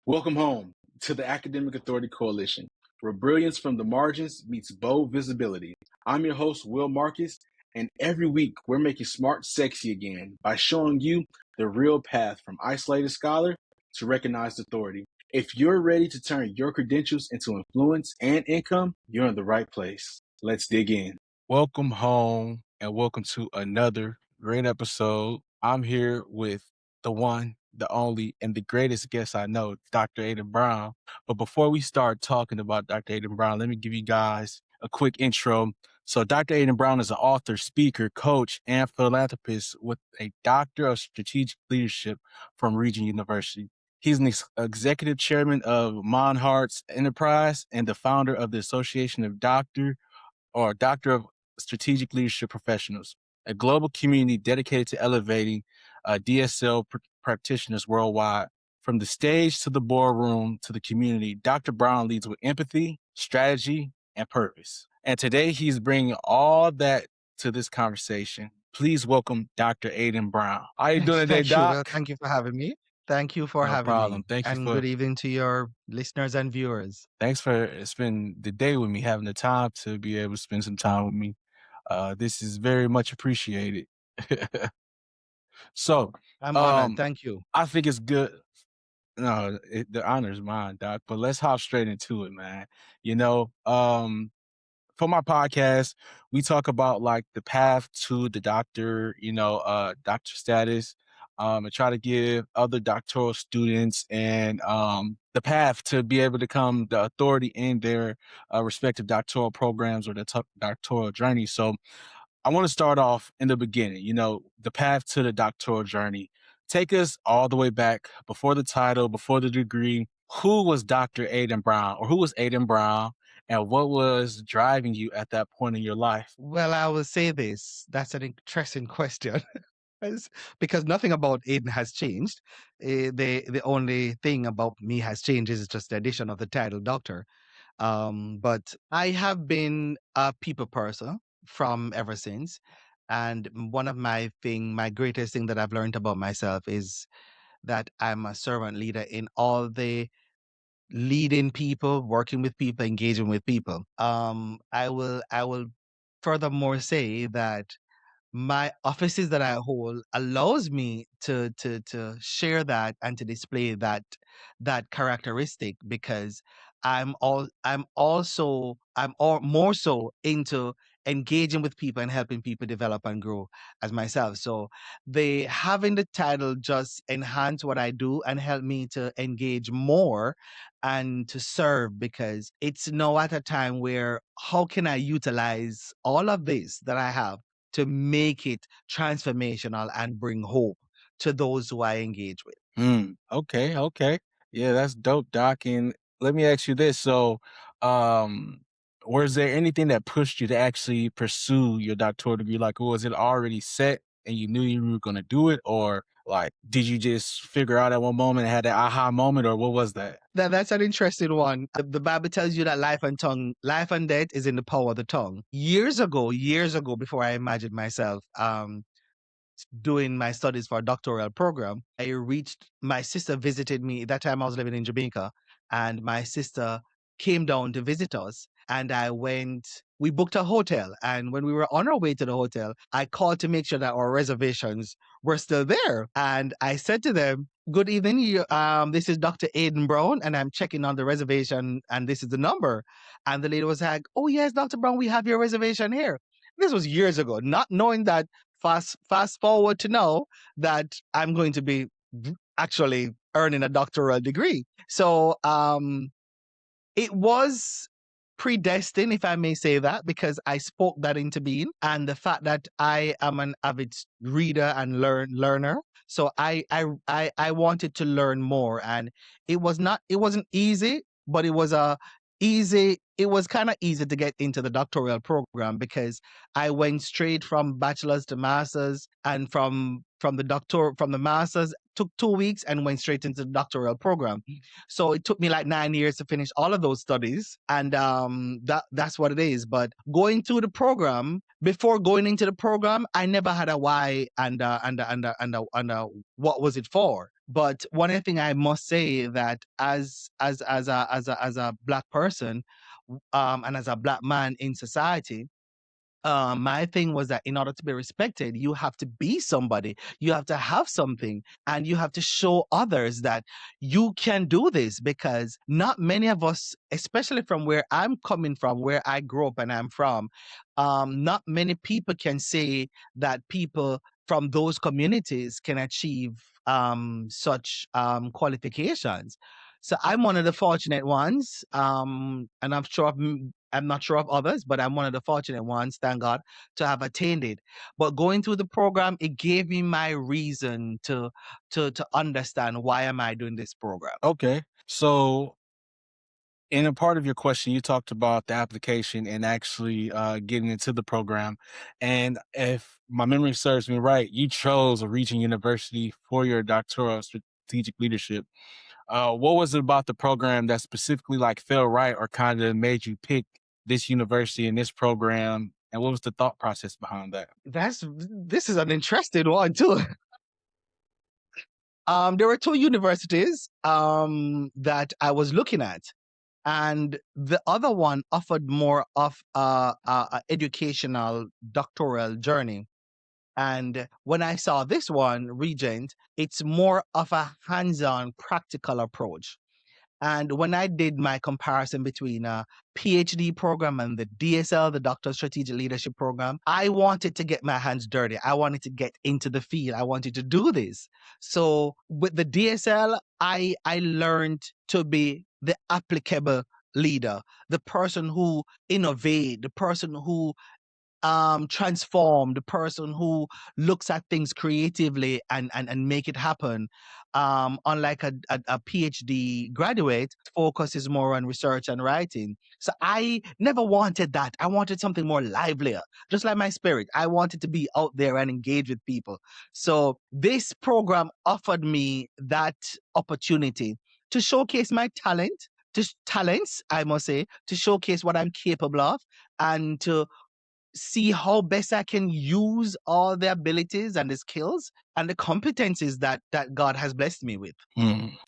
Welcome home to the Academic Authority Coalition, where brilliance from the margins meets bold visibility. I'm your host, Will Marcus, and every week we're making smart sexy again by showing you the real path from isolated scholar to recognized authority. If you're ready to turn your credentials into influence and income, you're in the right place. Let's dig in. Welcome home and welcome to another great episode. I'm here with the one, the only, and the greatest guest I know, Dr. Aiden Brown. But before we start talking about Dr. Aiden Brown, let me give you guys a quick intro. So Dr. Aiden Brown is an author, speaker, coach, and philanthropist with a Doctor of Strategic Leadership from Regent University. He's an executive chairman of Monhart's Enterprise and the founder of the Association of Doctor of Strategic Leadership Professionals, a global community dedicated to elevating DSL practitioners worldwide. From the stage to the boardroom to the community, Dr. Brown leads with empathy, strategy, and purpose. And today he's bringing all that to this conversation. Please welcome Dr. Aiden Brown. How you doing today, Thank you, Will. Doc? Thank you for having me. Thank you for No having problem. me. Thank you And for good evening to your listeners and viewers. Thanks for spending the day with me, having the time to be able to spend some time with me. This is very much appreciated. So, I'm honored. Thank you. I think it's good. No, the honor is mine, Doc. But let's hop straight into it, man. You know, for my podcast, we talk about like the path to the doctor, doctor status, and try to give other doctoral students and the path to be able to become the authority in their respective doctoral programs or the doctoral journey. So I want to start off in the beginning, the path to the doctoral journey. Take us all the way back before the title, before the degree. Who was Dr. Aiden Brown, or who was Aiden Brown, and what was driving you at that point in your life? Well, I will say this. That's an interesting question. Because nothing about Aiden has changed. The only thing about me has changed is just the addition of the title doctor. But I have been a people person from ever since. And one of my greatest thing that I've learned about myself is that I'm a servant leader in all the leading people, working with people, engaging with people. I will furthermore say that my offices that I hold allows me to share that and to display that characteristic because I'm all more so into engaging with people and helping people develop and grow as myself. So they having the title just enhance what I do and help me to engage more and to serve because it's now at a time where how can I utilize all of this that I have to make it transformational and bring hope to those who I engage with. Okay. Yeah, that's dope, Doc. And let me ask you this. So, was there anything that pushed you to actually pursue your doctoral degree? Like, was it already set and you knew you were going to do it? Or like, did you just figure out at one moment and had that aha moment, or what was that? That's an interesting one. The Bible tells you that life and death is in the power of the tongue. Years ago, before I imagined myself doing my studies for a doctoral program, my sister visited me. That time I was living in Jamaica, and my sister came down to visit us. And we booked a hotel. And when we were on our way to the hotel, I called to make sure that our reservations were still there. And I said to them, "Good evening. This is Dr. Aiden Brown, and I'm checking on the reservation, and this is the number." And the lady was like, "Oh, yes, Dr. Brown, we have your reservation here." This was years ago, not knowing that fast forward to now that I'm going to be actually earning a doctoral degree. So it was predestined, if I may say that, because I spoke that into being, and the fact that I am an avid reader and learner. So I wanted to learn more, and it wasn't easy, but it was kind of easy to get into the doctoral program because I went straight from bachelor's to master's, and from the master's, took 2 weeks and went straight into the doctoral program. So it took me like 9 years to finish all of those studies, and that's what it is. But going through the program, before going into the program, I never had a why and what was it for. But one thing I must say that as a black person, and as a black man in society, my thing was that in order to be respected, you have to be somebody, you have to have something, and you have to show others that you can do this, because not many of us, especially from where I'm coming from, where I grew up and I'm from, not many people can say that people from those communities can achieve such qualifications. So I'm one of the fortunate ones, and I'm not sure of others, but I'm one of the fortunate ones, thank God, to have attained it. But going through the program, it gave me my reason to understand why am I doing this program. Okay. So in a part of your question, you talked about the application and actually getting into the program. And if my memory serves me right, you chose a region university for your doctoral strategic leadership. What was it about the program that specifically like felt right or kind of made you pick this university and this program? And what was the thought process behind that? This is an interesting one too. There were 2 universities that I was looking at, and the other one offered more of a educational doctoral journey. And when I saw this one, Regent, it's more of a hands-on practical approach. And when I did my comparison between a PhD program and the DSL, the Doctoral Strategic Leadership Program, I wanted to get my hands dirty. I wanted to get into the field. I wanted to do this. So with the DSL, I learned to be the applicable leader, the person who innovate, the person who transform, the person who looks at things creatively and make it happen. Unlike a PhD graduate, focus is more on research and writing. So I never wanted that. I wanted something more livelier, just like my spirit. I wanted to be out there and engage with people. So this program offered me that opportunity to showcase my talents, I must say, to showcase what I'm capable of, and to see how best I can use all the abilities and the skills and the competencies that God has blessed me with.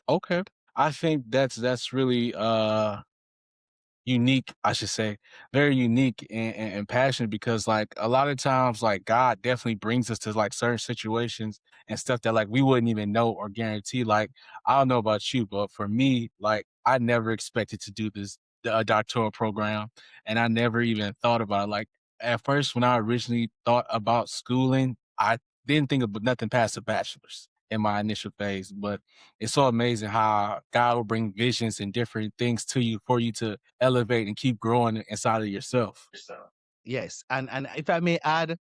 Okay. I think that's really unique, I should say, very unique and passionate, because like a lot of times like God definitely brings us to like certain situations and stuff that like we wouldn't even know or guarantee. Like I don't know about you, but for me, like I never expected to do this doctoral program, and I never even thought about it. Like at first when I originally thought about schooling, I didn't think of nothing past a bachelor's in my initial phase. But it's so amazing how God will bring visions and different things to you for you to elevate and keep growing inside of yourself. Yes, and if I may add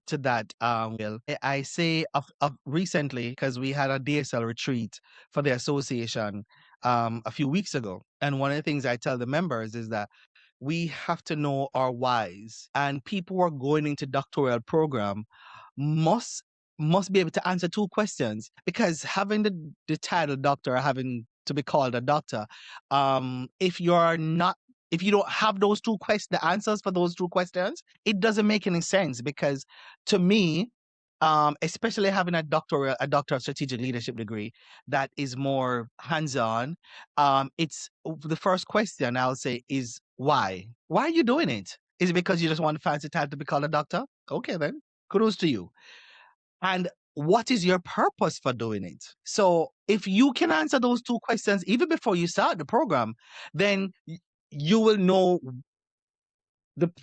to that, Will, I say of recently, because we had a DSL retreat for the association a few weeks ago, and one of the things I tell the members is that we have to know our whys, and people who are going into doctoral program must be able to answer 2 questions, because having the title doctor, having to be called a doctor, if you're not if you don't have those 2 questions, the answers for those 2 questions, it doesn't make any sense. Because to me, especially having a doctor of strategic leadership degree that is more hands-on, it's the first question I'll say is why? Why are you doing it? Is it because you just want a fancy title to be called a doctor? Okay, then kudos to you. And what is your purpose for doing it? So if you can answer those 2 questions even before you start the program, then you will know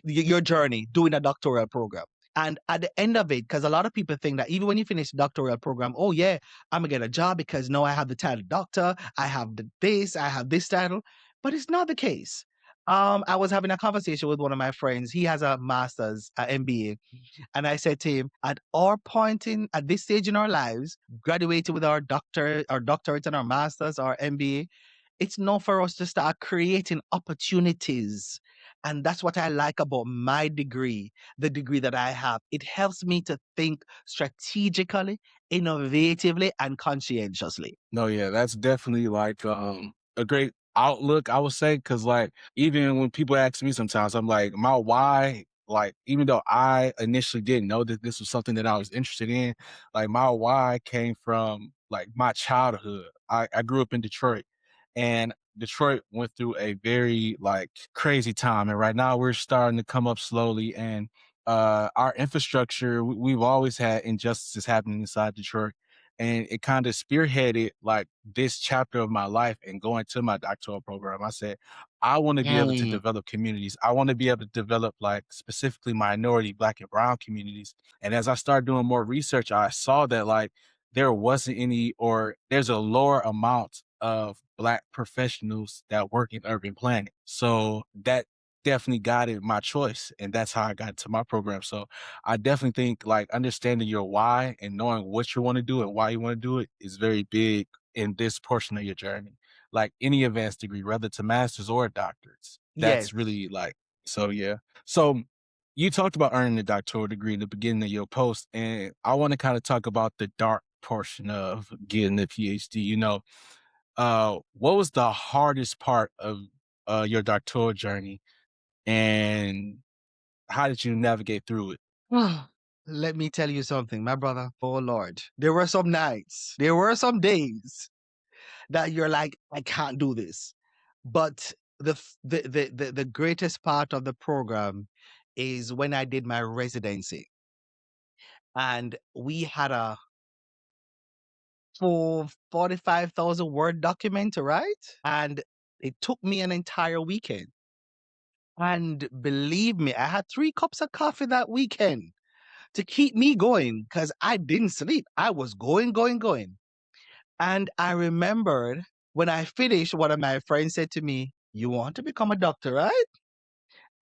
your journey doing a doctoral program. And at the end of it, because a lot of people think that even when you finish the doctoral program, oh yeah, I'm gonna get a job because now I have the title doctor, I have I have this title, but it's not the case. I was having a conversation with one of my friends. He has a master's, MBA, and I said to him, at this stage in our lives, graduating with our doctorate and our masters, our MBA, it's not for us to start creating opportunities And that's what I like about my degree, the degree that I have. It helps me to think strategically, innovatively, and conscientiously. No, yeah, that's definitely like a great outlook, I would say, because like even when people ask me sometimes, I'm like, my why, like even though I initially didn't know that this was something that I was interested in, like my why came from like my childhood. I grew up in Detroit, and Detroit went through a very like crazy time, and right now we're starting to come up slowly. And our infrastructure, we've always had injustices happening inside Detroit, and it kind of spearheaded like this chapter of my life. And going to my doctoral program, I said, I want to be able to develop communities. I want to be able to develop like specifically minority, Black and brown communities. And as I started doing more research, I saw that like there wasn't any, or there's a lower amount of Black professionals that work in urban planning. So that definitely guided my choice, and that's how I got into my program. So I definitely think like understanding your why and knowing what you want to do and why you want to do it is very big in this portion of your journey. Like any advanced degree, whether it's a master's or a doctorate, Yes. that's really like, so yeah. So you talked about earning a doctoral degree in the beginning of your post, and I want to kind of talk about the dark portion of getting a PhD. What was the hardest part of your doctoral journey, and how did you navigate through it? Let me tell you something, my brother. Oh Lord. There were some nights, there were some days that you're like, I can't do this. But the greatest part of the program is when I did my residency. And we had a full 45,000 word document to write. And it took me an entire weekend. And believe me, I had 3 cups of coffee that weekend to keep me going because I didn't sleep. I was going, going, going. And I remembered when I finished, one of my friends said to me, "You want to become a doctor, right?"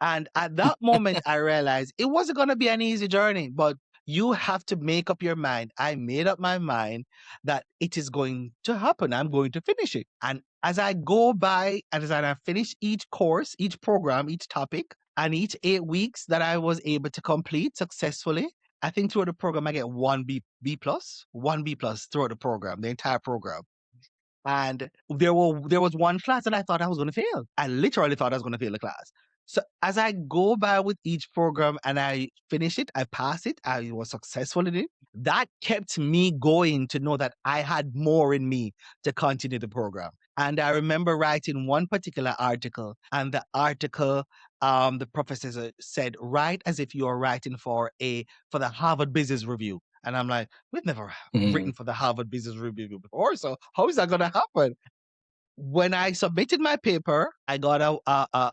And at that moment, I realized it wasn't going to be an easy journey, but you have to make up your mind. I made up my mind that it is going to happen. I'm going to finish it. And as I go by, and as I finish each course, each program, each topic, and each 8 weeks that I was able to complete successfully, I think throughout the program, I get one B plus throughout the program, the entire program. And there was one class that I thought I was going to fail. I literally thought I was going to fail the class. So as I go by with each program and I finish it, I pass it, I was successful in it. That kept me going to know that I had more in me to continue the program. And I remember writing one particular article, and the article, the professor said, write as if you are writing for the Harvard Business Review. And I'm like, we've never written for the Harvard Business Review before, so how is that going to happen? When I submitted my paper, I got a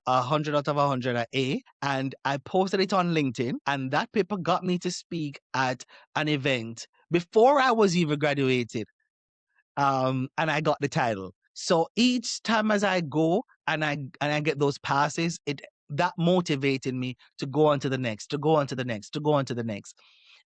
100 out of 100, an A, and I posted it on LinkedIn. And that paper got me to speak at an event before I was even graduated. And I got the title. So each time as I go and I get those passes, that motivated me to go on to the next, to go on to the next, to go on to the next.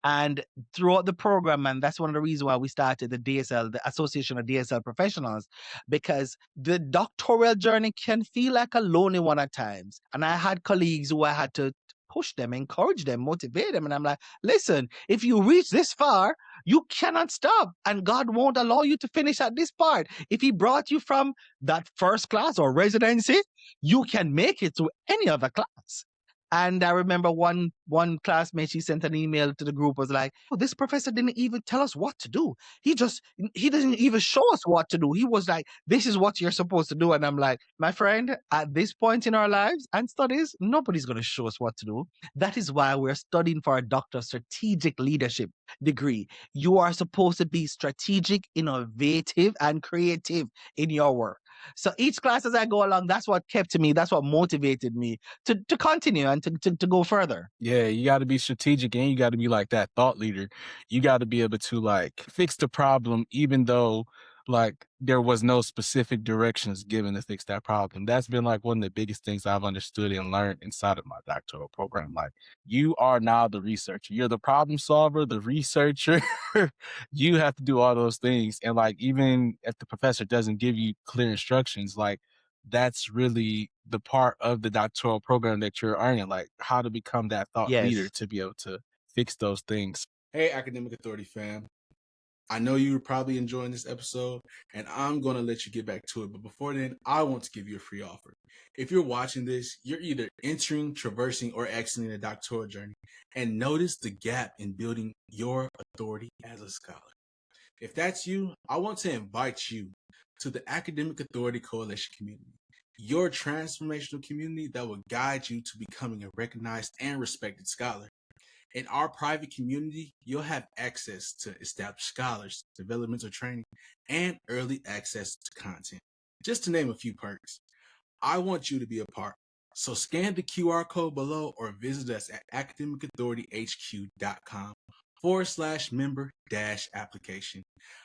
And throughout the program, and that's one of the reasons why we started the DSL, the Association of DSL Professionals, because the doctoral journey can feel like a lonely one at times. And I had colleagues who I had to push them, encourage them, motivate them. And I'm like, listen, if you reach this far, you cannot stop. And God won't allow you to finish at this part. If He brought you from that first class or residency, you can make it to any other class. And I remember one classmate, she sent an email to the group, was like, "Oh, this professor didn't even tell us what to do. He didn't even show us what to do. He was like, this is what you're supposed to do." And I'm like, my friend, at this point in our lives and studies, nobody's going to show us what to do. That is why we're studying for a Doctor of Strategic Leadership degree. You are supposed to be strategic, innovative, and creative in your work. So each class as I go along, that's what kept me, that's what motivated me to continue and to go further. Yeah, you got to be strategic, and you got to be like that thought leader. You got to be able to like fix the problem, even though like there was no specific directions given to fix that problem. That's been like one of the biggest things I've understood and learned inside of my doctoral program. Like you are now the researcher. You're the problem solver, the researcher. You have to do all those things. And like even if the professor doesn't give you clear instructions, like that's really the part of the doctoral program that you're earning, like how to become that thought leader Yes. to be able to fix those things. Hey, Academic Authority fam. I know you were probably enjoying this episode, and I'm going to let you get back to it. But before then, I want to give you a free offer. If you're watching this, you're either entering, traversing, or exiting the doctoral journey, and notice the gap in building your authority as a scholar. If that's you, I want to invite you to the Academic Authority Coalition community, your transformational community that will guide you to becoming a recognized and respected scholar. In our private community, you'll have access to established scholars, developmental training, and early access to content, just to name a few perks. I want you to be a part. So scan the QR code below or visit us at academicauthorityhq.com/member-application.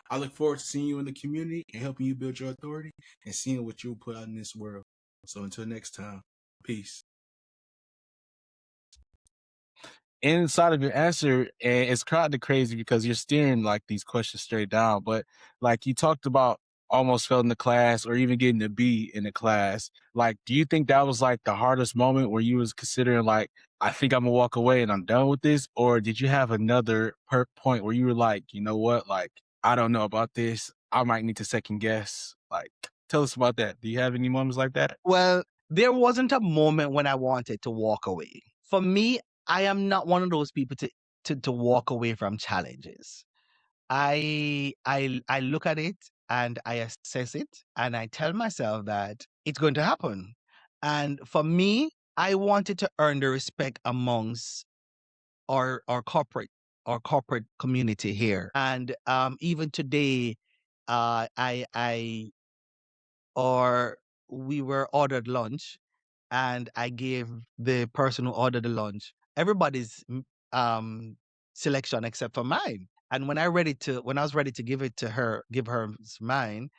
I look forward to seeing you in the community and helping you build your authority and seeing what you'll put out in this world. So until next time, peace. Inside of your answer, and it's kind of crazy because you're steering like these questions straight down, but like you talked about almost failing the class or even getting a B in the class. Like, do you think that was like the hardest moment where you was considering like, I think I'm gonna walk away and I'm done with this? Or did you have another point where you were like, you know what, like, I don't know about this. I might need to second guess. Like, tell us about that. Do you have any moments like that? Well, there wasn't a moment when I wanted to walk away. For me, I am not one of those people to walk away from challenges. I look at it and I assess it and I tell myself that it's going to happen. And for me, I wanted to earn the respect amongst our corporate community here. And even today, I or we were ordered lunch and I gave the person who ordered the lunch everybody's selection except for mine. And when I was ready to give her mine,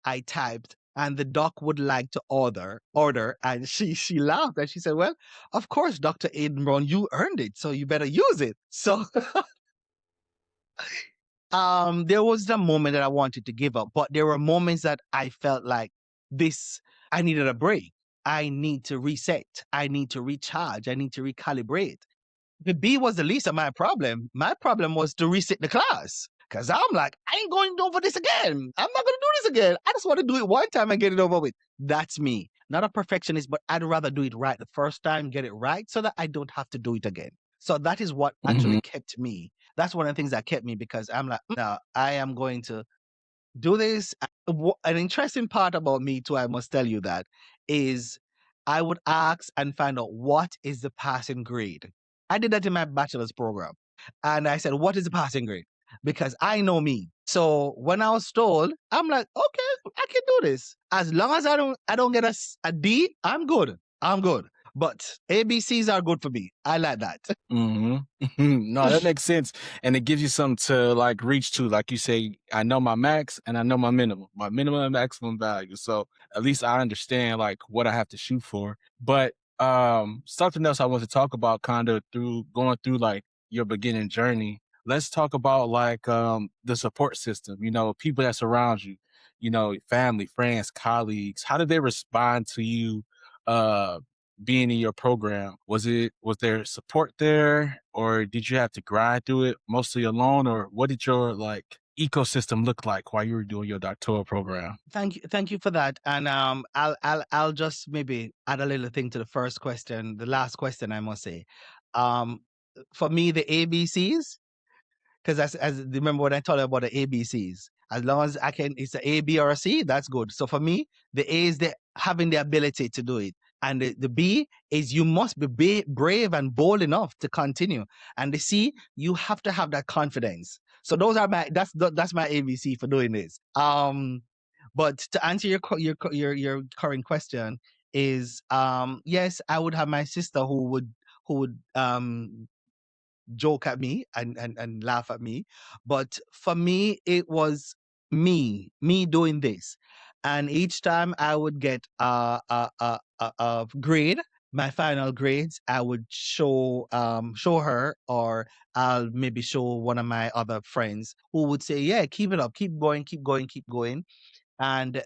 I typed and the doc would like to order, and she laughed and she said, "Well, of course, Dr. Aiden Brown, you earned it, so you better use it." So there was the moment that I wanted to give up, but there were moments that I felt like this, I needed a break. I need to reset. I need to recharge. I need to recalibrate. The B was the least of my problem. My problem was to reset the class. Cause I'm like, I ain't going over this again. I'm not gonna do this again. I just want to do it one time and get it over with. That's me. Not a perfectionist, but I'd rather do it right the first time, get it right, so that I don't have to do it again. So that is what actually kept me. That's one of the things that kept me, because I'm like, no, I am going to do this. An interesting part about me too, I must tell you that, is I would ask and find out what is the passing grade. I did that in my bachelor's program. And I said, what is the passing grade? Because I know me. So when I was told, I'm like, okay, I can do this. As long as I don't get a D, I'm good. I'm good. But ABCs are good for me. I like that. No, that makes sense. And it gives you something to like reach to. Like you say, I know my max and I know my minimum and maximum value. So at least I understand like what I have to shoot for. But something else I want to talk about kind of through going through like your beginning journey. Let's talk about like the support system, you know, people that surround you, you know, family, friends, colleagues. How did they respond to you being in your program? Was there support there, or did you have to grind through it mostly alone, or what did your like ecosystem look like while you were doing your doctoral program? Thank you for that. And I'll just maybe add a little thing to the first question, the last question, I must say. Um, for me, the ABCs, because as remember when I told you about the ABCs, as long as I can, it's a A, B, or a C, that's good. So for me, the A is the having the ability to do it, and the B is you must be brave and bold enough to continue, and the C, you have to have that confidence. So those are that's my ABC for doing this. But to answer your current question is, yes, I would have my sister who would joke at me and laugh at me. But for me, it was me doing this. And each time I would get a grade, my final grades, I would show her, or I'll maybe show one of my other friends who would say, yeah, keep it up, keep going, keep going, keep going. And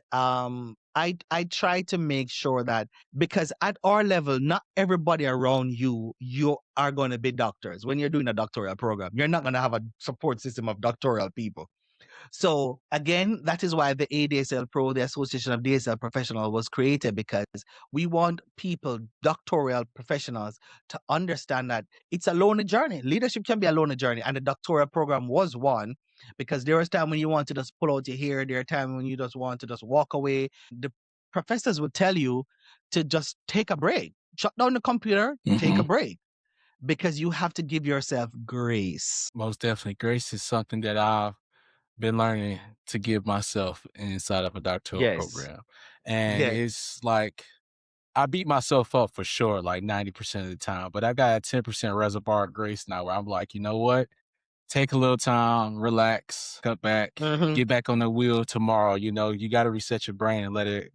I try to make sure that, because at our level, not everybody around you are going to be doctors. When you're doing a doctoral program, you're not going to have a support system of doctoral people. So again, that is why the ADSL Pro, the Association of DSL Professionals, was created, because we want people, doctoral professionals, to understand that it's a lonely journey. Leadership can be a lonely journey, and the doctoral program was one, because there was time when you want to just pull out your hair. There are times when you just want to just walk away. The professors would tell you to just take a break, shut down the computer, take a break, because you have to give yourself grace. Most definitely. Grace is something that I've been learning to give myself inside of a doctoral Yes. program. And Yeah. it's like, I beat myself up for sure, like 90% of the time, but I got a 10% reservoir of grace now where I'm like, you know what? Take a little time, relax, cut back, get back on the wheel tomorrow. You know, you got to reset your brain and let it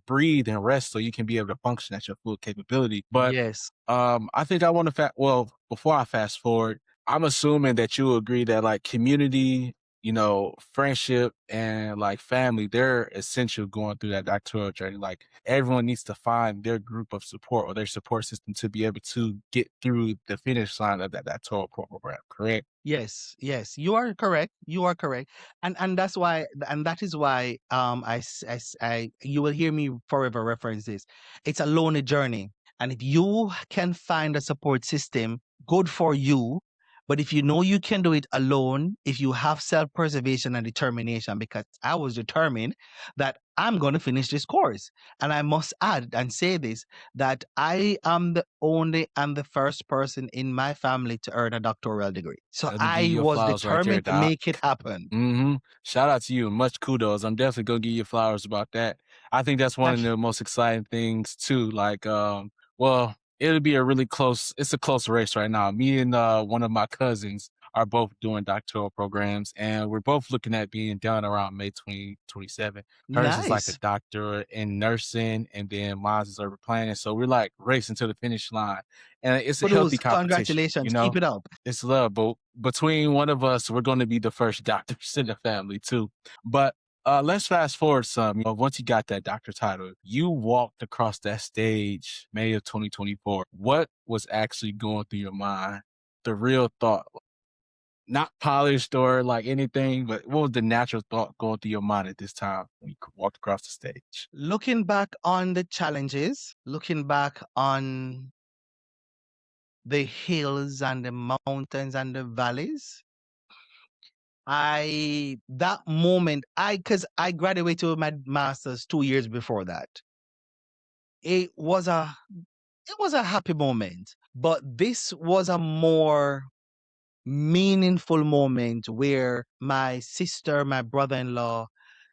breathe and rest so you can be able to function at your full capability. But Yes. I think I want to before I fast forward, I'm assuming that you agree that like community, you know, friendship and like family, they're essential going through that doctoral journey. Like everyone needs to find their group of support or their support system to be able to get through the finish line of that doctoral program, correct? Yes, yes, you are correct. You are correct, and that's why, and that is why, you will hear me forever reference this. It's a lonely journey, and if you can find a support system, good for you. But if you know you can do it alone, if you have self-preservation and determination, because I was determined that I'm going to finish this course, and I must add and say this, that I am the only and the first person in my family to earn a doctoral degree. So Let me give I you your was flowers right there, determined to Doc. make it happen. Shout out to you. Much kudos. I'm definitely gonna give you flowers about that. I think that's one of Thank you. the most exciting things too. Like, well, it'll be it's a close race right now. Me and one of my cousins are both doing doctoral programs, and we're both looking at being done around May 2027. Hers is like a Nice. doctor in nursing, and then mine's is urban planning. So we're like racing to the finish line, and it's a healthy Kudos. competition. You Congratulations. know, Keep it up. it's love, but between one of us, we're going to be the first doctors in the family too. But let's fast forward some. You know, once you got that doctor title, you walked across that stage May of 2024. What was actually going through your mind? The real thought, not polished or like anything, but what was the natural thought going through your mind at this time when you walked across the stage? Looking back on the challenges, looking back on the hills and the mountains and the valleys, that moment, because I graduated with my master's 2 years before that. It was a happy moment, but this was a more meaningful moment where my sister, my brother-in-law,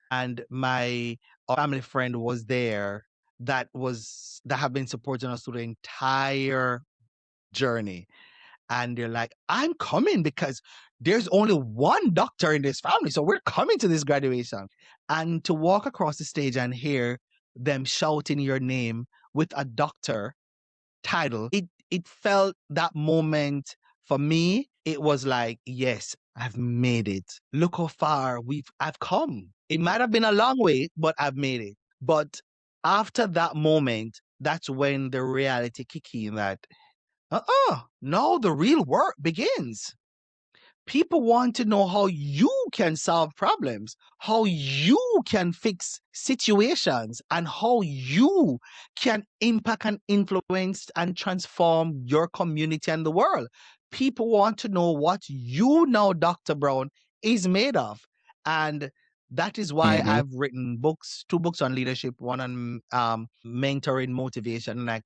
and my family friend was there, that have been supporting us through the entire journey. And they're like, I'm coming because there's only one doctor in this family. So we're coming to this graduation. And to walk across the stage and hear them shouting your name with a doctor title, it felt that moment for me, it was like, yes, I've made it. Look how far I've come. It might have been a long way, but I've made it. But after that moment, that's when the reality kicked in, that now the real work begins. People want to know how you can solve problems, how you can fix situations, and how you can impact and influence and transform your community and the world. People want to know what you know, Dr. Brown, is made of. And that is why I've written books, 2 books on leadership, one on mentoring, motivation, and I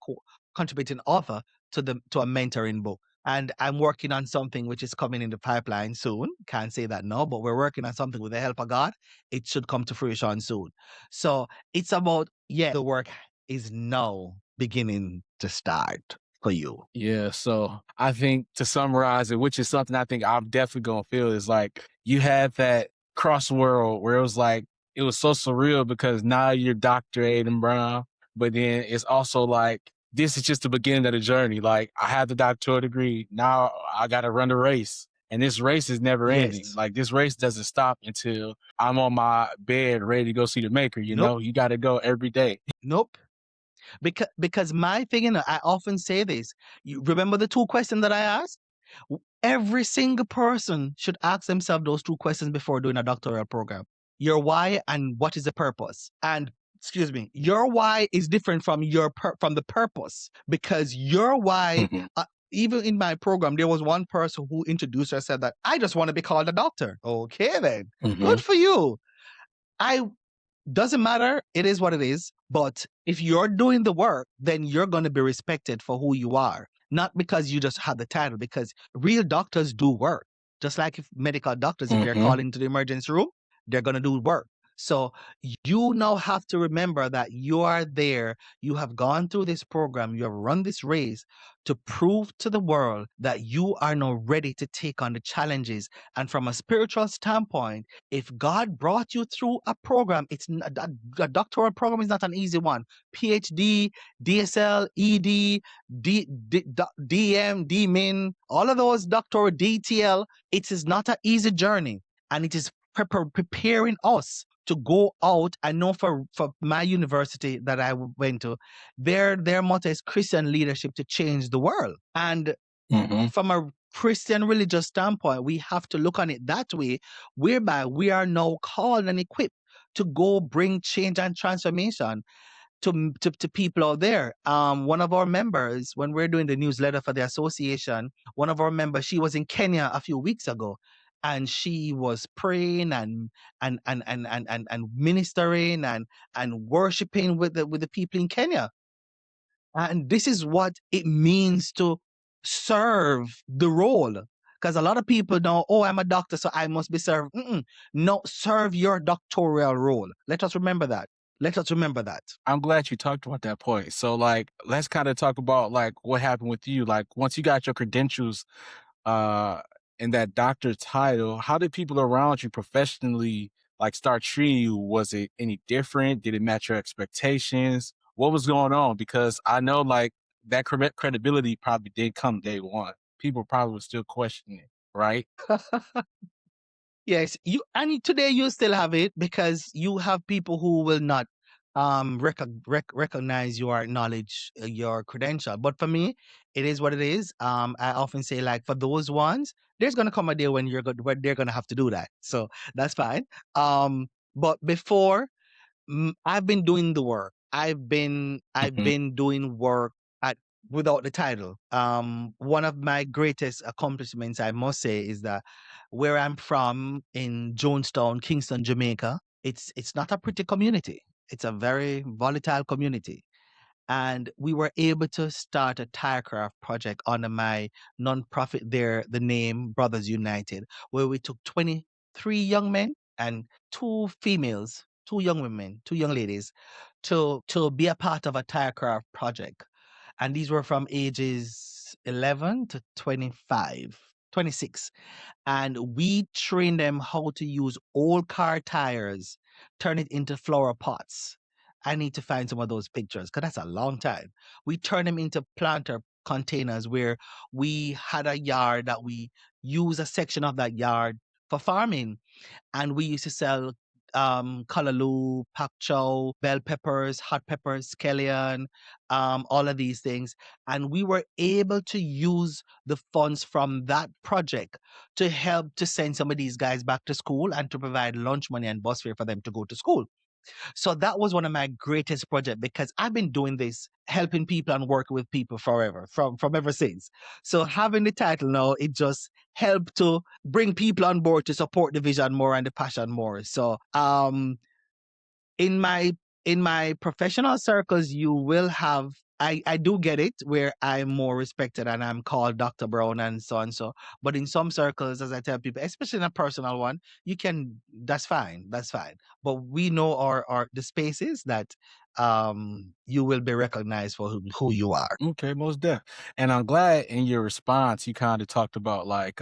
contributing author to a mentoring book. And I'm working on something which is coming in the pipeline soon. Can't say that now, but we're working on something with the help of God. It should come to fruition soon. So it's about, the work is now beginning to start for you. Yeah, so I think to summarize it, which is something I think I'm definitely gonna feel, is like you had that cross world where it was like it was so surreal because now you're Dr. Aiden Brown, but then it's also like this is just the beginning of the journey. Like I have the doctoral degree, now I gotta run the race. And this race is never ending. Yes. Like this race doesn't stop until I'm on my bed ready to go see the maker. You Nope. know, you got to go every day. Nope. Because my thing, I often say this. You remember the 2 questions that I asked? Every single person should ask themselves those 2 questions before doing a doctoral program. Your why and what is the purpose? And excuse me, your why is different from from the purpose, because your why. Even in my program, there was one person who introduced her, said that I just want to be called a doctor. Okay, then, good for you. Doesn't matter. It is what it is. But if you're doing the work, then you're going to be respected for who you are, not because you just have the title, because real doctors do work. Just like if medical doctors, if they're calling into the emergency room, they're going to do work. So you now have to remember that you are there. You have gone through this program. You have run this race to prove to the world that you are now ready to take on the challenges. And from a spiritual standpoint, if God brought you through a program, a doctoral program is not an easy one. PhD, DSL, ED, DM, DMin, all of those doctoral DTL, it is not an easy journey. And it is preparing us to go out. I know for my university that I went to, their motto is Christian leadership to change the world. And from a Christian religious standpoint, we have to look on it that way, whereby we are now called and equipped to go bring change and transformation to people out there. One of our members, when we're doing the newsletter for the association, one of our members, she was in Kenya a few weeks ago, and she was praying and ministering and worshiping with the people in Kenya. And this is what it means to serve the role. Because a lot of people know, oh, I'm a doctor, so I must be served. No, serve your doctoral role. Let us remember that. I'm glad you talked about that point. So like, let's kind of talk about like what happened with you. Like once you got your credentials, and that doctor title, how did people around you professionally like start treating you? Was it any different? Did it match your expectations? What was going on? Because I know like that credibility probably did come day one. People probably were still questioning it, right? Yes, today you still have it, because you have people who will not recognize your knowledge, your credential. But for me, it is what it is. I often say, like, for those ones, there's gonna come a day when when they're gonna have to do that. So that's fine. But before, I've been doing the work. I've been doing work at without the title. One of my greatest accomplishments, I must say, is that where I'm from in Jonestown, Kingston, Jamaica, it's not a pretty community. It's a very volatile community. And we were able to start a tirecraft project under my nonprofit there, the name Brothers United, where we took 23 young men and 2 females, 2 young women, 2 young ladies, to be a part of a tirecraft project. And these were from ages 11 to 25, 26. And we trained them how to use old car tires, turn it into flower pots. I need to find some of those pictures because that's a long time. We turned them into planter containers where we had a yard that we use a section of that yard for farming. And we used to sell callaloo, pak chow, bell peppers, hot peppers, scallion, all of these things. And we were able to use the funds from that project to help to send some of these guys back to school and to provide lunch money and bus fare for them to go to school. So that was one of my greatest projects, because I've been doing this, helping people and working with people forever, from ever since. So having the title now, it just helped to bring people on board to support the vision more and the passion more. So in my professional circles, you will have, I do get it where I'm more respected and I'm called Dr. Brown and so and so. But in some circles, as I tell people, especially in a personal one, that's fine. But we know our the spaces that you will be recognized for who you are. Okay, most deaf. And I'm glad in your response you kind of talked about like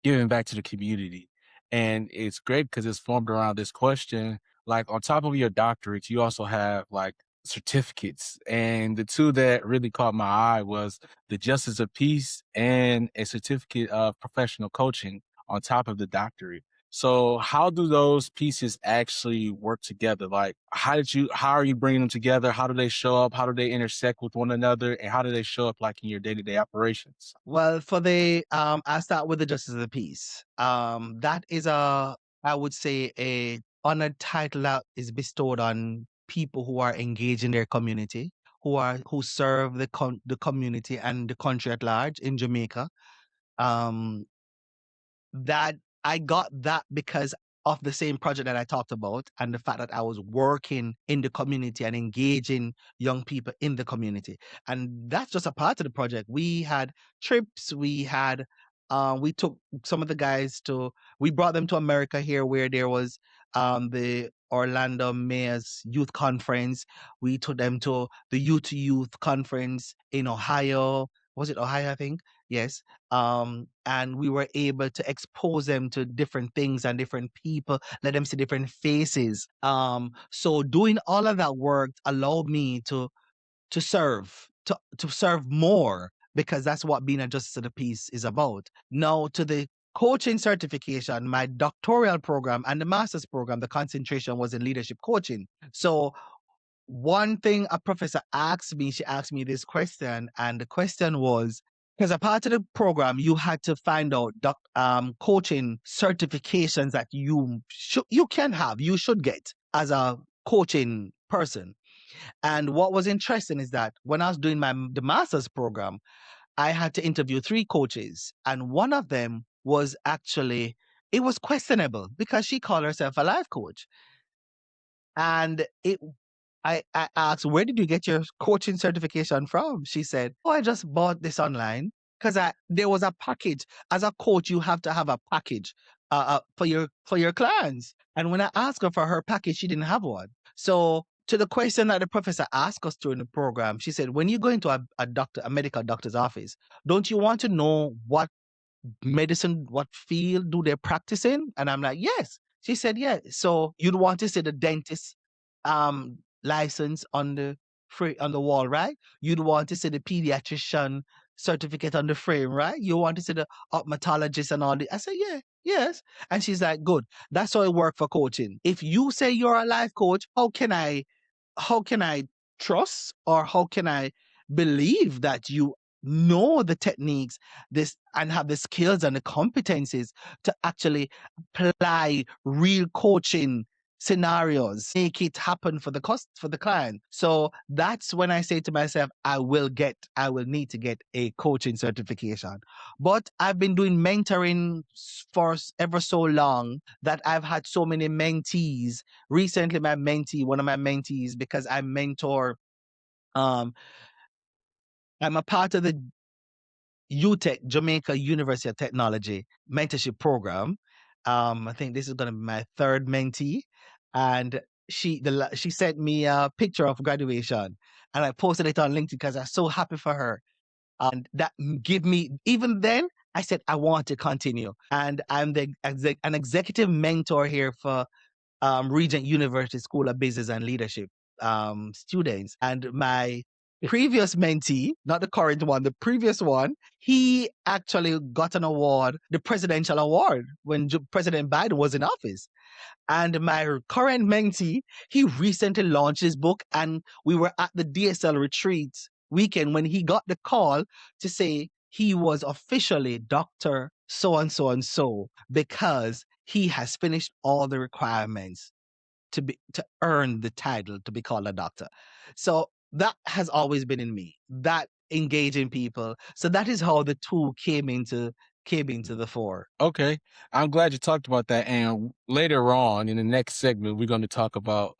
giving back to the community. And it's great because it's formed around this question. Like on top of your doctorate, you also have like certificates. And the two that really caught my eye was the Justice of Peace and a certificate of professional coaching on top of the doctorate. So how do those pieces actually work together? Like, how are you bringing them together? How do they show up? How do they intersect with one another? And how do they show up like in your day-to-day operations? Well, I'll start with the Justice of the Peace. That is I would say, a honored title that is bestowed on people who are engaged in their community, who serve the community and the country at large in Jamaica. Um, that I got that because of the same project that I talked about and the fact that I was working in the community and engaging young people in the community. And that's just a part of the project. We had trips, we took some of the guys we brought them to America here where there was the Orlando Mayor's Youth Conference. We took them to the Youth to Youth Conference in Ohio. Was it Ohio, I think? Yes. And we were able to expose them to different things and different people, let them see different faces. So doing all of that work allowed me to serve more, because that's what being a justice of the peace is about. Now, to the coaching certification, my doctoral program and the master's program, the concentration was in leadership coaching. So one thing a professor asked me, she asked me this question, and the question was, because a part of the program, you had to find out coaching certifications that you should get as a coaching person. And what was interesting is that when I was doing the master's program, I had to interview 3 coaches, and one of them was actually, it was questionable because she called herself a life coach. And I asked, where did you get your coaching certification from? She said, oh, I just bought this online because there was a package. As a coach, you have to have a package for your clients. And when I asked her for her package, she didn't have one. So to the question that the professor asked us during the program, she said, when you go into a medical doctor's office, don't you want to know what field do they practice in? And I'm like, yes. She said, yeah. So you'd want to see the dentist license on the wall, right? You'd want to see the pediatrician certificate on the frame, right? You want to see the optometrist and all that. I said, yeah, yes. And she's like, good. That's how it works for coaching. If you say you're a life coach, how can I trust, or how can I believe that you know the techniques and have the skills and the competencies to actually apply real coaching scenarios, make it happen for the client? So that's when I say to myself, I will need to get a coaching certification. But I've been doing mentoring for ever so long that I've had so many mentees. Recently, one of my mentees, because I mentor, I'm a part of the UTech, Jamaica University of Technology mentorship program. I think this is going to be my 3rd mentee, and she sent me a picture of graduation, and I posted it on LinkedIn because I'm so happy for her. And that give me, even then, I said I want to continue, and I'm an executive mentor here for Regent University School of Business and Leadership students. And my previous mentee, not the current one, the previous one, he actually got an award, the presidential award, when President Biden was in office. And my current mentee, he recently launched his book, and we were at the DSL retreat weekend when he got the call to say he was officially Dr. So and so and so, because he has finished all the requirements to earn the title to be called a doctor. So that has always been in me, that engaging people. So that is how the two came into the fore. Okay. I'm glad you talked about that. And later on in the next segment, we're going to talk about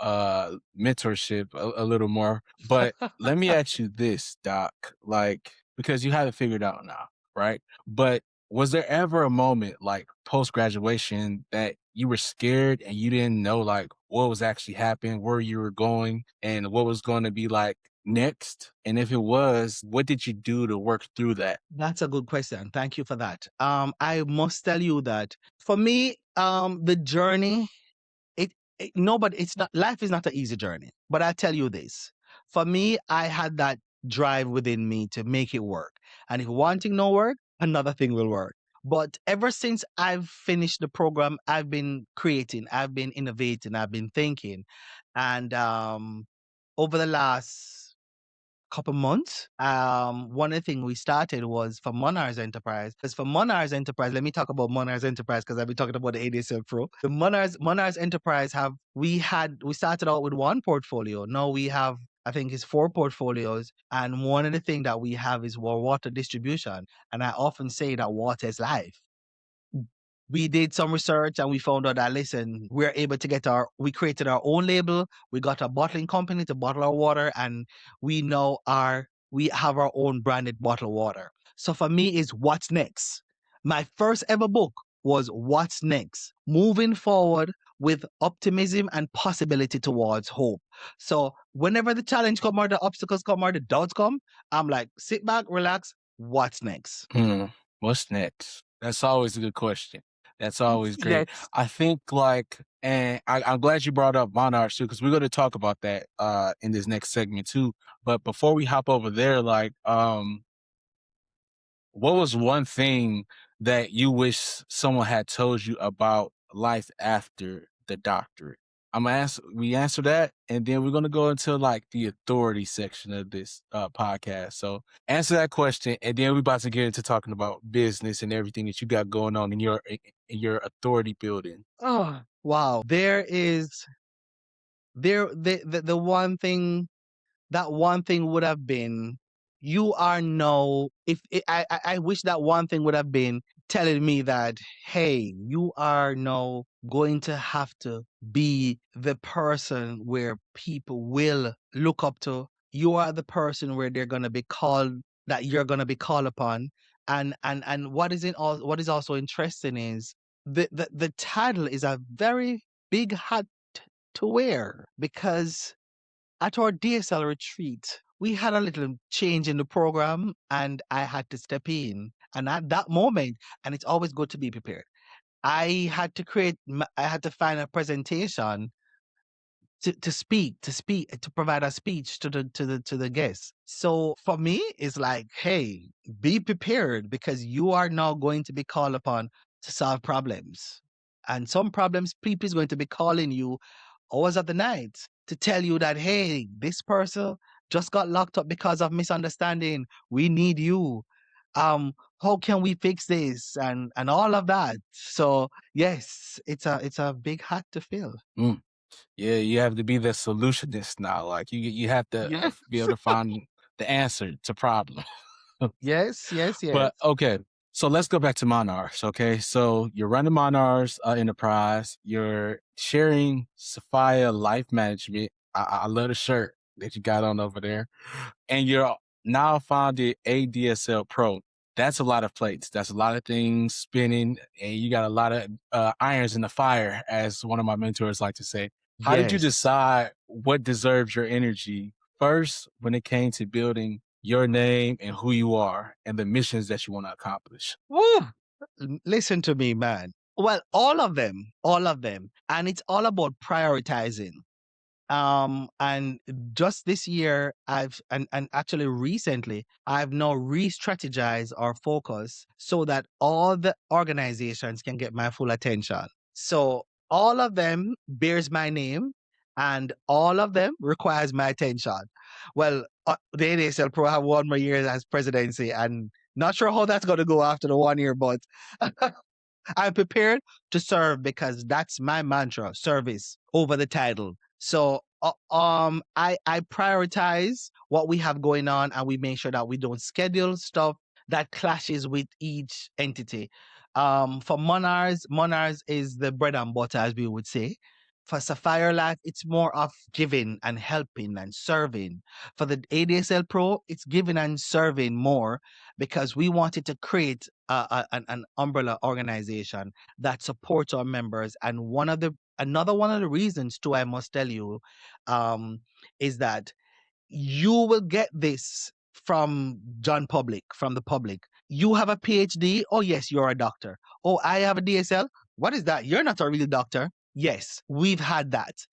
mentorship a little more. But let me ask you this, Doc, like, because you have it figured out now, right? But was there ever a moment like post-graduation that you were scared and you didn't know like what was actually happening, where you were going, and what was going to be like next? And if it was, what did you do to work through that? That's a good question. Thank you for that. I must tell you that for me, the journey, but it's not, life is not an easy journey. But I tell you this, for me, I had that drive within me to make it work. And if one thing don't work, another thing will work. But ever since I've finished the program, I've been creating, I've been innovating, I've been thinking. And over the last couple months, one of the things we started was for Monarchs Enterprise. Because for Monarchs Enterprise, let me talk about Monarchs Enterprise because I've been talking about the ADSL Pro. The Monarchs Enterprise we started out with one portfolio. Now we have, I think it's 4 portfolios. And one of the things that we have is water distribution. And I often say that water is life. We did some research and we found out that, listen, we're able to we created our own label. We got a bottling company to bottle our water, and we have our own branded bottled water. So for me, is what's next. My first ever book was What's Next, moving forward with optimism and possibility towards hope. So whenever the challenge come or the obstacles come or the doubts come, I'm like, sit back, relax. What's next? What's next? That's always a good question. That's always great. Yes. I think and I'm glad you brought up Monarchs too, because we're going to talk about that in this next segment too. But before we hop over there, what was one thing that you wish someone had told you about life after the doctorate? We answer that, and then we're gonna go into the authority section of this podcast. So answer that question, and then we're about to get into talking about business and everything that you got going on in your authority building. Oh, wow. The one thing, that one thing would have been, you are no, if it, I wish that one thing would have been telling me that, hey, you are now going to have to be the person where people will look up to. You are the person where they're going to be called, that you're going to be called upon. And what is also interesting is the title is a very big hat to wear, because at our DSL retreat, we had a little change in the program and I had to step in. And at that moment, and it's always good to be prepared, I had to find a presentation to provide a speech to the guests. So for me, it's like, hey, be prepared, because you are now going to be called upon to solve problems. And some problems, people is going to be calling you hours of the night to tell you that, hey, this person just got locked up because of misunderstanding. We need you. How can we fix this? And all of that. So yes, it's a big hat to fill. Yeah, you have to be the solutionist now. Like you have to Yes. be able to find the answer to problem. Yes. But okay, so let's go back to Monarchs. Okay, so you're running Monarchs Enterprise. You're sharing Sophia Life Management. I love the shirt that you got on over there, and you're now founded ADSL Pro. That's a lot of plates. That's a lot of things spinning, and you got a lot of irons in the fire, as one of my mentors like to say. How did you decide what deserves your energy first when it came to building your name and who you are and the missions that you want to accomplish? Woo! Listen to me, man. Well, all of them, and it's all about prioritizing. And just this year, and actually recently, I've now re-strategized our focus so that all the organizations can get my full attention. So all of them bears my name, and all of them requires my attention. Well, the ADSL Pro have 1 more year as presidency, and not sure how that's going to go after the 1 year, but I'm prepared to serve, because that's my mantra: service over the title. So I prioritize what we have going on, and we make sure that we don't schedule stuff that clashes with each entity. For Monarchs is the bread and butter, as we would say. For Sapphire Life, it's more of giving and helping and serving. For the ADSL Pro, it's giving and serving more, because we wanted to create an umbrella organization that supports our members. And another one of the reasons too, I must tell you, is that you will get this from from the public. You have a PhD? Oh yes, you're a doctor. Oh, I have a DSL? What is that? You're not a real doctor. Yes, we've had that.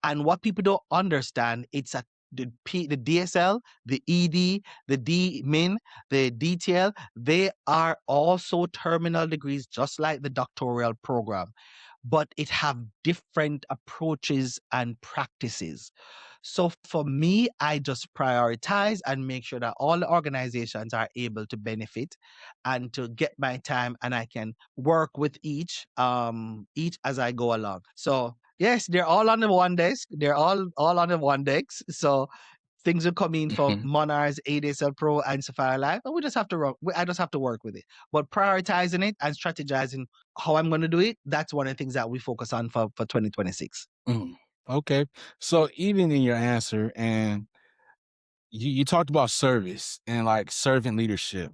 And what people don't understand, the DSL, the ED, the DMin, the DTL, they are also terminal degrees, just like the doctoral program, but it have different approaches and practices. So for me, I just prioritize and make sure that all the organizations are able to benefit and to get my time, and I can work with each as I go along. So yes, they're all on the one desk. They're all on the one desk. So things will come in from Monar's ADSL Pro and Sapphire Live, and we just have to I just have to work with it. But prioritizing it and strategizing how I'm going to do it, that's one of the things that we focus on for 2026. Okay. So even in your answer, and you talked about service and like servant leadership.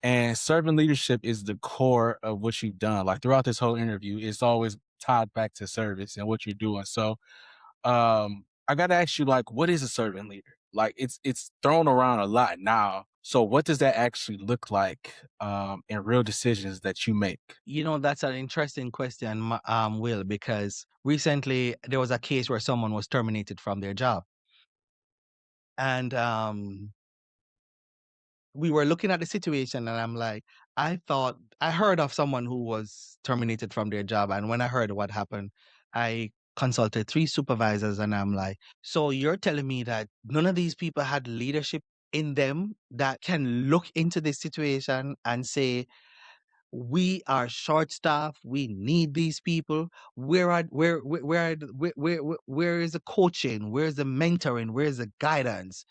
And servant leadership is the core of what you've done. Like throughout this whole interview, it's always tied back to service and what you're doing. So I gotta ask you, like, what is a servant leader? Like it's thrown around a lot now. So what does that actually look like in real decisions that you make? You know, that's an interesting question, Will, because recently there was a case where someone was terminated from their job. And we were looking at the situation, and I'm like, I heard of someone who was terminated from their job. And when I heard what happened, I consulted 3 supervisors, and I'm like, so you're telling me that none of these people had leadership in them that can look into this situation and say, we are short staffed, we need these people. Where is the coaching? Where's the mentoring? Where's the guidance?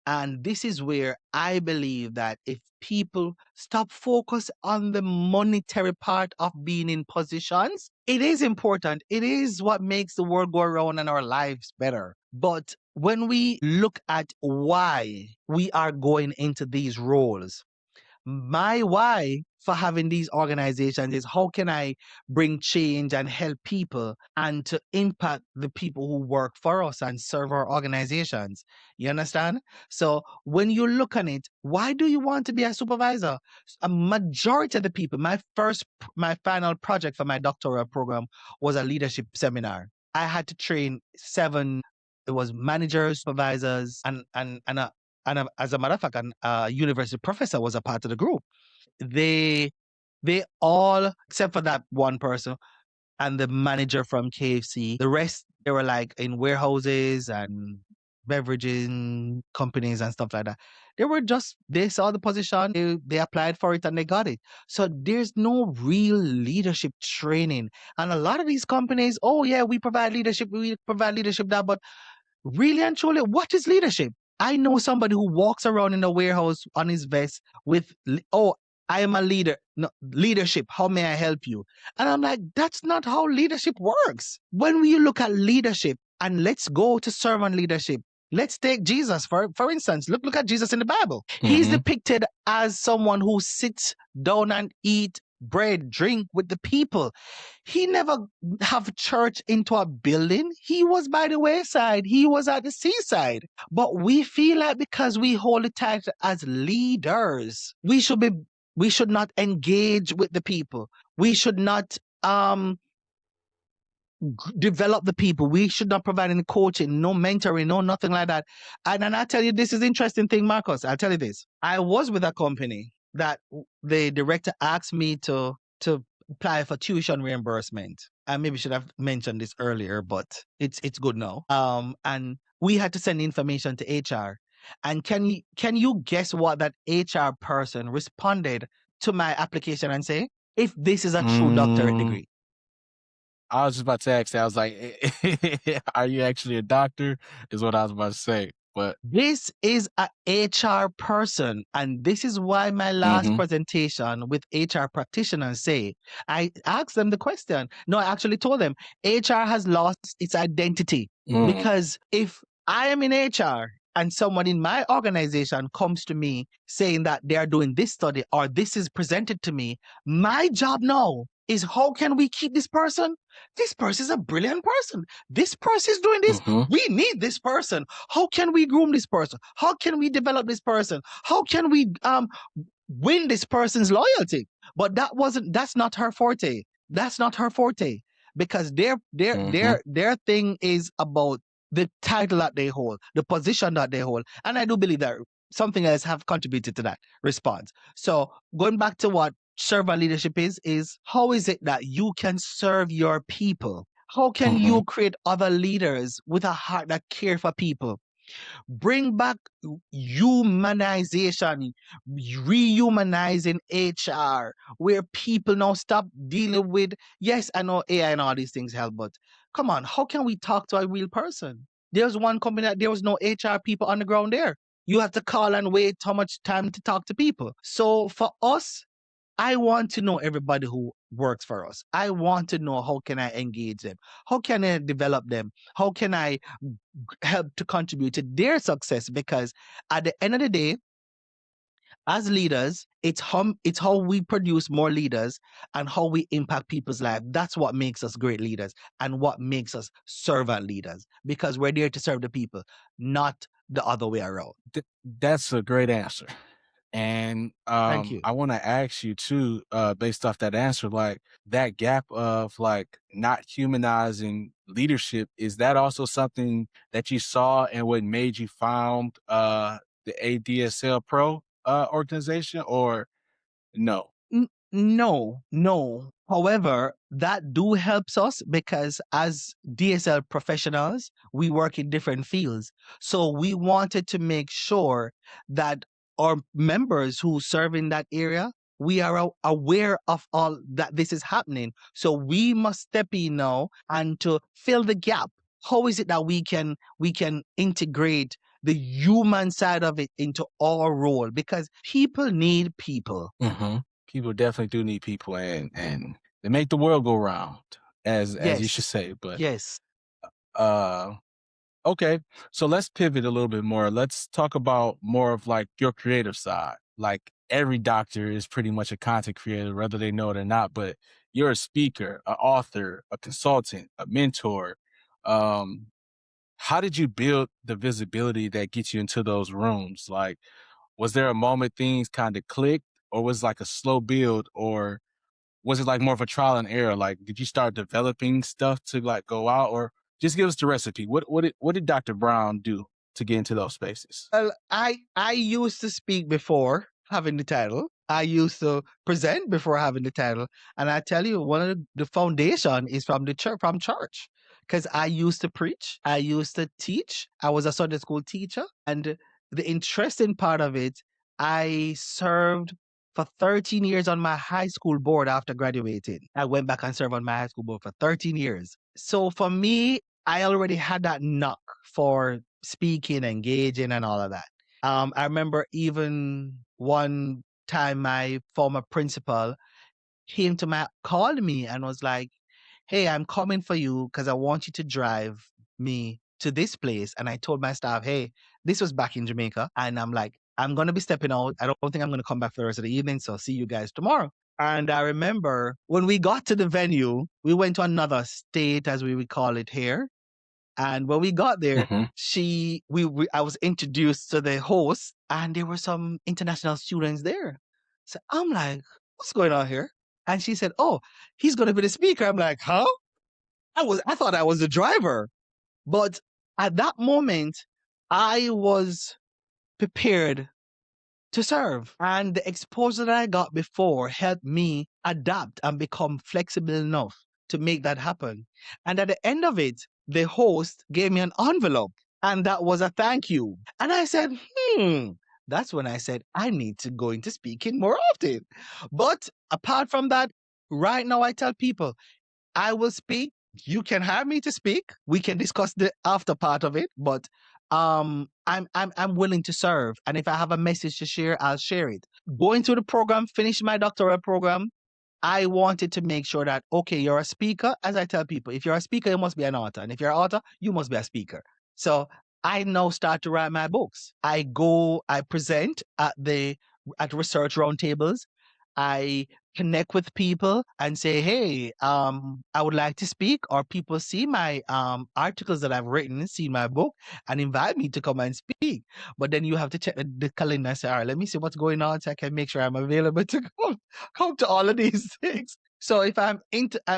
And this is where I believe that if people stop focus on the monetary part of being in positions, it is important. It is what makes the world go around and our lives better. But when we look at why we are going into these roles, my why for having these organizations is how can I bring change and help people and to impact the people who work for us and serve our organizations. You understand? So when you look on it, why do you want to be a supervisor? A majority of the people, my final project for my doctoral program was a leadership seminar. I had to train 7, it was managers, supervisors, and as a matter of fact, a university professor was a part of the group. They all, except for that one person and the manager from KFC, the rest, they were like in warehouses and beveraging companies and stuff like that. They saw the position, they applied for it and they got it. So there's no real leadership training. And a lot of these companies, oh yeah, we provide leadership that, but really and truly, what is leadership? I know somebody who walks around in a warehouse on his vest with, oh, I am a leader. No, leadership, how may I help you? And I'm like, that's not how leadership works. When we look at leadership, and let's go to servant leadership, let's take Jesus, for instance. Look at Jesus in the Bible. He's depicted as someone who sits down and eat bread, drink with the people. He never have church into a building. He was by the wayside. He was at the seaside. But we feel like because we hold the title as leaders, we should not engage with the people. We should not develop the people. We should not provide any coaching, no mentoring, no nothing like that. And I tell you, this is interesting thing, Marcus. I'll tell you this. I was with a company that the director asked me to apply for tuition reimbursement. I maybe should have mentioned this earlier, but it's good now. And we had to send information to HR. And can you guess what that HR person responded to my application and say? If this is a true doctorate degree. I was just about to ask that. I was like, are you actually a doctor? Is what I was about to say. But this is a HR person, and this is why my last presentation with HR practitioners say, I asked them the question. No, I actually told them HR has lost its identity because if I am in HR and someone in my organization comes to me saying that they are doing this study or this is presented to me, my job now is how can we keep this person? This person is a brilliant person. This person is doing this. We need this person. How can we groom this person? How can we develop this person? How can we win this person's loyalty? But that's not her forte. That's not her forte because their thing is about the title that they hold, the position that they hold. And I do believe that something else have contributed to that response. So going back to what servant leadership is how is it that you can serve your people? How can you create other leaders with a heart that care for people? Bring back humanization, rehumanizing HR, where people now stop dealing with, yes, I know AI and all these things help, but come on, how can we talk to a real person? There's one company that there was no HR people on the ground there. You have to call and wait how much time to talk to people. So for us, I want to know everybody who works for us. I want to know how can I engage them? How can I develop them? How can I help to contribute to their success? Because at the end of the day, as leaders, it's how we produce more leaders and how we impact people's lives. That's what makes us great leaders and what makes us servant leaders, because we're there to serve the people, not the other way around. That's a great answer. And Thank you. I want to ask you too, based off that answer, like that gap of like not humanizing leadership, is that also something that you saw and what made you found the ADSL Pro organization, or no? No. However, that do helps us because as DSL professionals, we work in different fields. So we wanted to make sure that our members who serve in that area, we are aware of all that this is happening. So we must step in now and to fill the gap. How is it that we can integrate the human side of it into our role? Because people need people. People definitely do need people, and they make the world go round, as you should Yes. say. But Yes. okay, so let's pivot a little bit more. Let's talk about more of like your creative side. Like every doctor is pretty much a content creator, whether they know it or not. But you're a speaker, an author, a consultant, a mentor. How did you build the visibility that gets you into those rooms? Like, was there a moment things kind of clicked, or was it like a slow build, or was it like more of a trial and error? Like, did you start developing stuff to like go out, or just give us the recipe? What did Dr. Brown do to get into those spaces? Well, I used to speak before having the title. I used to present before having the title. And I tell you, one of the foundation is from the church. Because I used to preach, I used to teach. I was a Sunday school teacher. And the interesting part of it, I served for 13 years on my high school board after graduating. I went back and served on my high school board for 13 years. So for me, I already had that knock for speaking, engaging, and all of that. I remember even one time my former principal called me and was like, "Hey, I'm coming for you because I want you to drive me to this place." And I told my staff, "Hey, this was back in Jamaica." And I'm like, "I'm going to be stepping out. I don't think I'm going to come back for the rest of the evening. So see you guys tomorrow." And I remember when we got to the venue, we went to another state, as we would call it here. And when we got there, I was introduced to the host, and there were some international students there. So I'm like, "What's going on here?" And she said, "Oh, he's going to be the speaker." I'm like, "Huh?" I thought I was the driver. But at that moment, I was prepared to serve. And the exposure that I got before helped me adapt and become flexible enough to make that happen. And at the end of it, the host gave me an envelope, and that was a thank you. And I said, that's when I said, I need to go into speaking more often. But apart from that, right now I tell people, I will speak. You can hire me to speak. We can discuss the after part of it, but I'm willing to serve. And if I have a message to share, I'll share it. Going through the program, finishing my doctoral program, I wanted to make sure that, okay, you're a speaker. As I tell people, if you're a speaker, you must be an author. And if you're an author, you must be a speaker. So I now start to write my books. I present at research roundtables. I connect with people and say, "Hey, I would like to speak," or people see my articles that I've written, see my book, and invite me to come and speak. But then you have to check the calendar and say, "All right, let me see what's going on so I can make sure I'm available to come to all of these things." So if I'm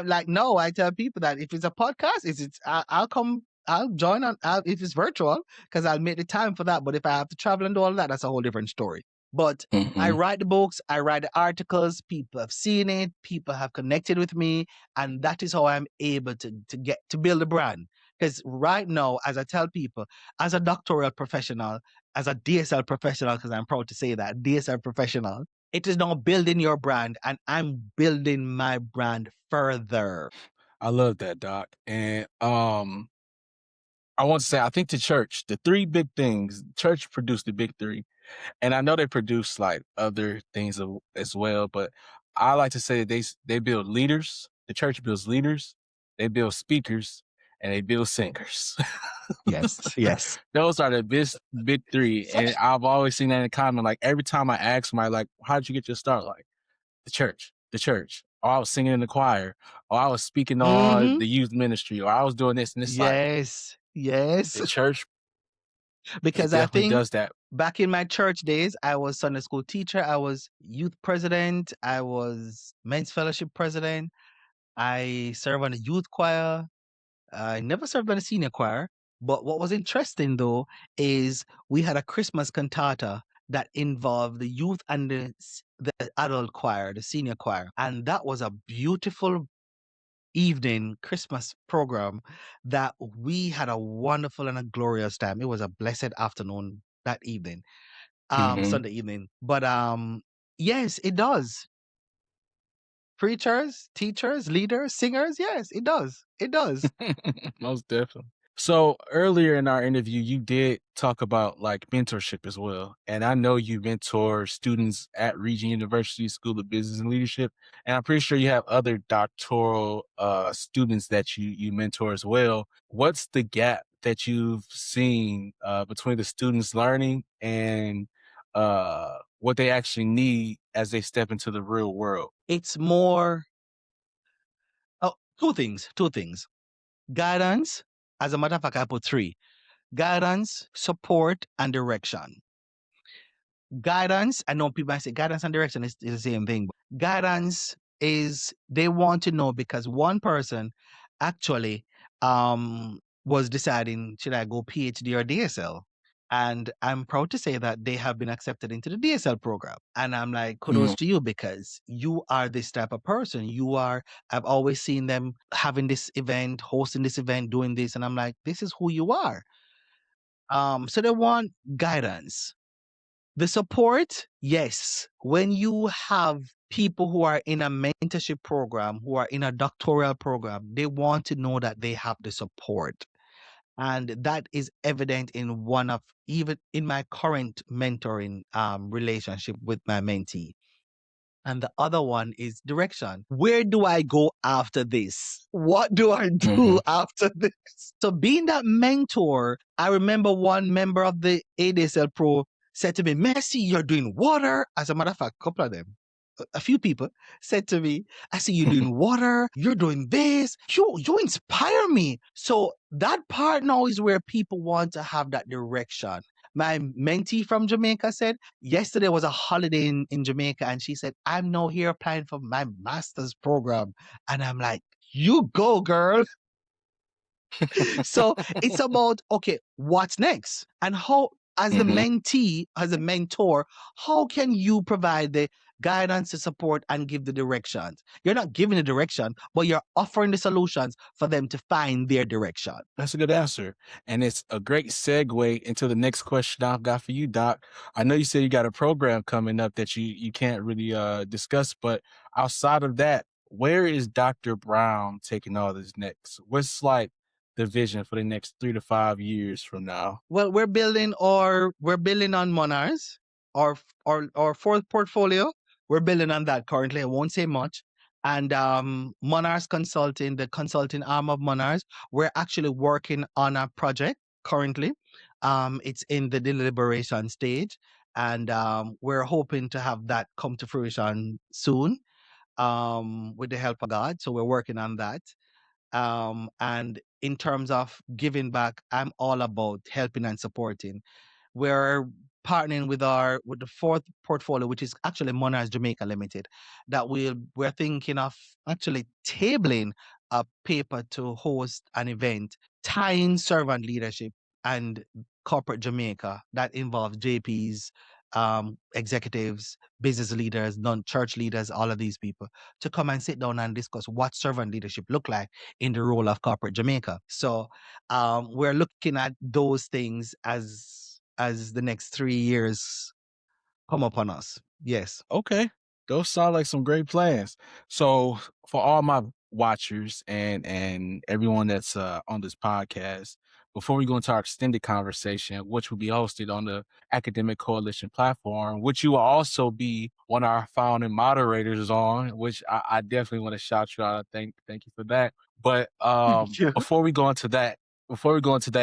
like, no, I tell people that if it's a podcast, I'll come I'll join on if it's virtual because I'll make the time for that. But if I have to travel and do all of that, that's a whole different story. But I write the books, I write the articles, people have seen it, people have connected with me, and that is how I'm able to get to build a brand. Because right now, as I tell people, as a doctoral professional, as a DSL professional, because I'm proud to say that, DSL professional, it is now building your brand, and I'm building my brand further. I love that, Doc. And I want to say, I think the church, the three big things, church produced the big three. And I know they produce like other things as well, but I like to say they build leaders. The church builds leaders, they build speakers, and they build singers. Yes, yes. Those are the big three. And I've always seen that in the comment. Like every time I ask somebody, like, how did you get your start? Like the church. Or I was singing in the choir, or I was speaking on the youth ministry, or I was doing this. And it's like yes. the church, Because it I definitely think does that. back in my church days, I was Sunday school teacher, I was youth president, I was men's fellowship president, I served on the youth choir. I never served on the senior choir. But what was interesting though is we had a Christmas cantata that involved the youth and the adult choir, the senior choir. And that was a beautiful evening Christmas program that we had a wonderful and a glorious time. It was a blessed afternoon that evening, Sunday evening. But yes, it does. Preachers, teachers, leaders, singers, yes, it does. It does. Most definitely. So earlier in our interview, you did talk about like mentorship as well. And I know you mentor students at Regent University School of Business and Leadership. And I'm pretty sure you have other doctoral students that you mentor as well. What's the gap that you've seen between the students learning and what they actually need as they step into the real world? It's more two things. Guidance, as a matter of fact, I put three: guidance, support, and direction. Guidance, I know people might say guidance and direction is the same thing. But guidance is they want to know because one person actually was deciding, should I go PhD or DSL? And I'm proud to say that they have been accepted into the DSL program. And I'm like, kudos to you because you are this type of person. I've always seen them having this event, hosting this event, doing this. And I'm like, this is who you are. So they want guidance. The support, yes. When you have people who are in a mentorship program, who are in a doctoral program, they want to know that they have the support. And that is evident in even in my current mentoring relationship with my mentee. And the other one is direction. Where do I go after this? What do I do after this? So being that mentor, I remember one member of the ADSL Pro said to me, Messi, you're doing water. As a matter of fact, a couple of them, a few people said to me, I see you doing water, you're doing this, you inspire me. So that part now is where people want to have that direction. My mentee from Jamaica said, yesterday was a holiday in Jamaica, and she said, I'm now here applying for my master's program. And I'm like, you go, girl. So it's about, okay, what's next? And how, as the mentee, as a mentor, how can you provide the guidance, the support, and give the directions? You're not giving the direction, but you're offering the solutions for them to find their direction. That's a good answer. And it's a great segue into the next question I've got for you, Doc. I know you said you got a program coming up that you can't really discuss, but outside of that, where is Dr. Brown taking all this next? What's like the vision for the next 3 to 5 years from now? Well, we're building on Monars, our fourth portfolio. We're building on that currently. I won't say much. And Monars Consulting, the consulting arm of Monars, we're actually working on a project currently. It's in the deliberation stage, and we're hoping to have that come to fruition soon, with the help of God. So we're working on that. And in terms of giving back, I'm all about helping and supporting. We're partnering with the fourth portfolio, which is actually Monarchs Jamaica Limited, that we're thinking of actually tabling a paper to host an event tying servant leadership and corporate Jamaica that involves JPs, executives, business leaders, non-church leaders, all of these people to come and sit down and discuss what servant leadership look like in the role of corporate Jamaica. So we're looking at those things as the next 3 years come upon us. Yes. Okay. Those sound like some great plans. So for all my watchers and everyone that's on this podcast, before we go into our extended conversation, which will be hosted on the Academic Coalition platform, which you will also be one of our founding moderators on, which I definitely want to shout you out. Thank you for that. But Yeah. before we go into that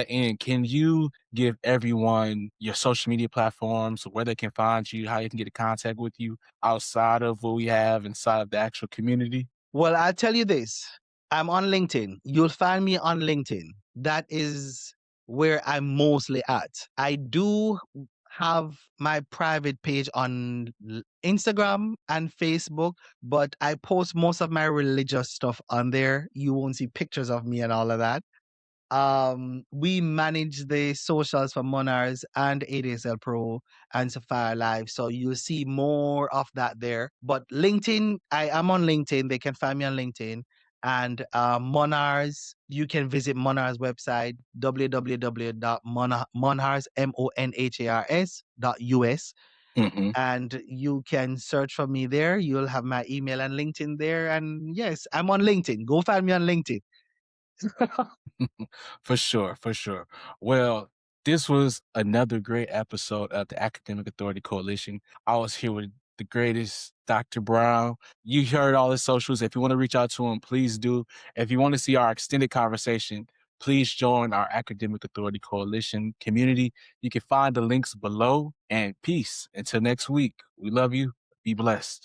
end, can you give everyone your social media platforms, where they can find you, how you can get in contact with you outside of what we have inside of the actual community? Well, I'll tell you this. I'm on LinkedIn. You'll find me on LinkedIn. That is where I'm mostly at. I do have my private page on Instagram and Facebook, but I post most of my religious stuff on there. You won't see pictures of me and all of that. We manage the socials for Monars and ADSL Pro and Sapphire Live. So you'll see more of that there. But LinkedIn, I am on LinkedIn. They can find me on LinkedIn. And Monars, you can visit Monars website, www.monhars.us. Mm-hmm. And you can search for me there. You'll have my email and LinkedIn there. And yes, I'm on LinkedIn. Go find me on LinkedIn. For sure. Well, this was another great episode of the Academic Authority Coalition. I was here with the greatest, Dr. Brown. You heard all his socials. If you want to reach out to him, please do. If you want to see our extended conversation, please join our Academic Authority Coalition community. You can find the links below. And peace. Until next week, we love you. Be blessed.